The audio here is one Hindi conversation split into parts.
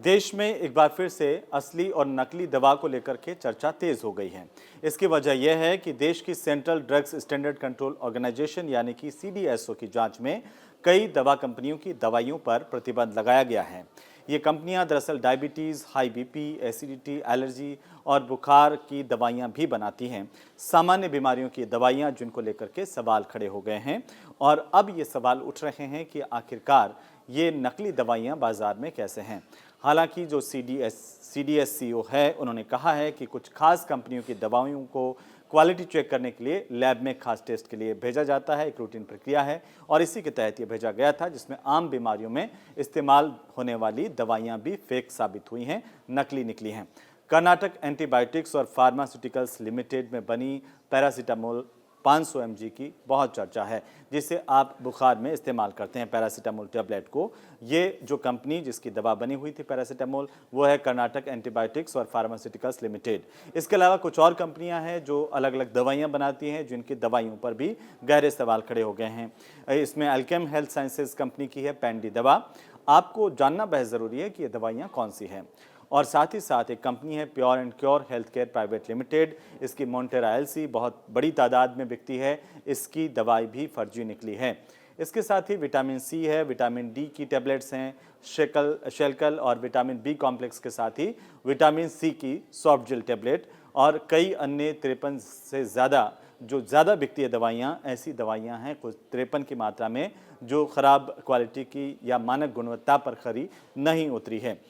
देश में एक बार फिर से असली और नकली दवा को लेकर के चर्चा तेज हो गई है। इसकी वजह यह है कि देश की central drugs standard control organisation यानी कि सीडीएसओ की जांच में कई दवा कंपनियों की दवाइयों पर प्रतिबंध लगाया गया है। ये कंपनियां दरअसल diabetes, high BP, acidity, allergy और बुखार की दवाइयां भी बनाती हैं। सामान्य बीमारियों की दवाइयां जिनको लेकर के सवाल खड़े हो गए हैं और अब ये सवाल उठ रहे हैं कि आखिरकार ये नकली दवाइयां बाजार में कैसे हैं। हालांकि जो सीडीएससीओ है, उन्होंने कहा है कि कुछ खास कंपनियों की दवाइयों को क्वालिटी चेक करने के लिए लैब में खास टेस्ट के लिए भेजा जाता है। एक रूटीन प्रक्रिया है और इसी के तहत ये भेजा गया था, जिसमें आम बीमारियों में इस्तेमाल होने वाली दवाइयां भी फेक साबित हुई हैं, नकली निकली हैं। कर्नाटक एंटीबायोटिक्स और फार्मास्यूटिकल्स लिमिटेड में बनी पैरासीटामोल 500 mg की बहुत चर्चा है, जिसे आप बुखार में इस्तेमाल करते हैं पैरासीटामोल टैबलेट को। ये जो कंपनी जिसकी दवा बनी हुई थी पैरासीटामोल, वो है कर्नाटक एंटीबायोटिक्स और फार्मास्यूटिकल्स लिमिटेड। इसके अलावा कुछ और कंपनियां हैं जो अलग अलग दवाइयां बनाती हैं, जिनकी दवाइयों पर भी गहरे सवाल खड़े हो गए हैं। इसमें अल्केम हेल्थ साइंसेज कंपनी की है पैंडी दवा। आपको जानना बेहद ज़रूरी है कि ये दवाइयाँ कौन सी हैं। और साथ ही साथ एक कंपनी है pure and cure health care private limited. इसकी मोन्टेरा एलसी बहुत बड़ी तादाद में बिकती है। इसकी दवाई भी फर्जी निकली है। इसके साथ ही विटामिन सी है, विटामिन डी की टैबलेट्स हैं, शेलकल और विटामिन बी कॉम्प्लेक्स के साथ ही विटामिन सी की सॉफ्ट जेल टैबलेट और कई अन्य 53 से ज़्यादा बिकती है दवाइयाँ। ऐसी दवाइयाँ हैं कुछ 53 की मात्रा में, जो ख़राब क्वालिटी की या मानक गुणवत्ता पर खरी नहीं उतरी है।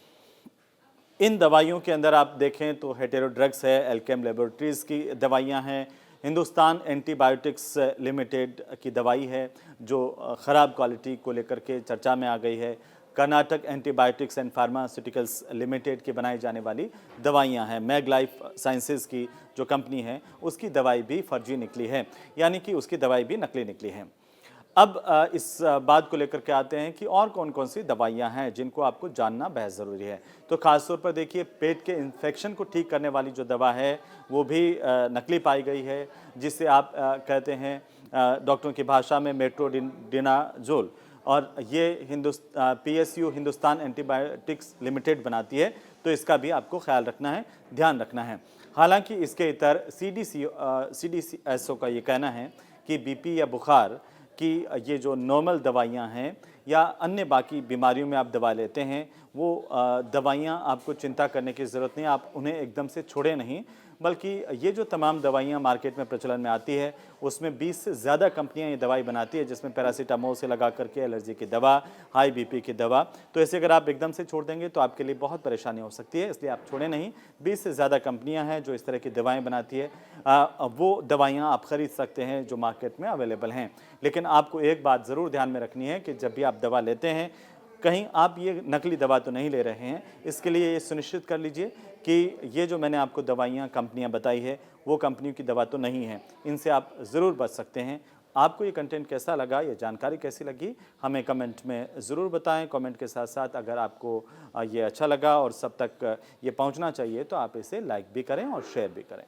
इन दवाइयों के अंदर आप देखें तो हेटेरो ड्रग्स है, एल्केम लेबोरेटरीज़ की दवाइयां हैं, हिंदुस्तान एंटीबायोटिक्स लिमिटेड की दवाई है जो ख़राब क्वालिटी को लेकर के चर्चा में आ गई है। Karnataka antibiotics and pharmaceuticals limited की बनाई जाने वाली दवाइयां हैं। मैग लाइफ साइंसेज की जो कंपनी है, उसकी दवाई भी फर्जी निकली है, यानी कि उसकी दवाई भी नकली निकली है। अब इस बात को लेकर के आते हैं कि और कौन कौन सी दवाइयां हैं जिनको आपको जानना बेहद ज़रूरी है। तो ख़ासतौर पर देखिए, पेट के इन्फेक्शन को ठीक करने वाली जो दवा है वो भी नकली पाई गई है, जिसे आप कहते हैं डॉक्टरों की भाषा में मेट्रोडिनाजोल, और ये पीएसयू हिंदुस्तान एंटीबायोटिक्स लिमिटेड बनाती है। तो इसका भी आपको ख्याल रखना है, ध्यान रखना है। हालांकि इसके इतर सीडीएसओ का ये कहना है कि बीपी या बुखार कि ये जो नॉर्मल दवाइयाँ हैं या अन्य बाकी बीमारियों में आप दवा लेते हैं, वो दवाइयाँ आपको चिंता करने की ज़रूरत नहीं, आप उन्हें एकदम से छोड़ें नहीं। बल्कि ये जो तमाम दवाइयाँ मार्केट में प्रचलन में आती है, उसमें 20 से ज़्यादा कंपनियाँ ये दवाई बनाती है, जिसमें पैरासीटामोल से लगा करके एलर्जी की दवा, हाई बीपी की दवा। तो ऐसे अगर आप एकदम से छोड़ देंगे तो आपके लिए बहुत परेशानी हो सकती है, इसलिए आप छोड़ें नहीं। 20 से ज़्यादा कंपनियाँ हैं जो इस तरह की दवाएँ बनाती है। वो दवाइयाँ आप ख़रीद सकते हैं जो मार्केट में अवेलेबल हैं। लेकिन आपको एक बात ज़रूर ध्यान में रखनी है कि जब भी आप दवा लेते हैं, कहीं आप ये नकली दवा तो नहीं ले रहे हैं। इसके लिए ये सुनिश्चित कर लीजिए कि ये जो मैंने आपको दवाइयाँ कंपनियाँ बताई है, वो कंपनियों की दवा तो नहीं है। इनसे आप ज़रूर बच सकते हैं। आपको ये कंटेंट कैसा लगा, ये जानकारी कैसी लगी, हमें कमेंट में ज़रूर बताएं। कमेंट के साथ साथ अगर आपको ये अच्छा लगा और सब तक ये पहुंचना चाहिए, तो आप इसे लाइक भी करें और शेयर भी करें।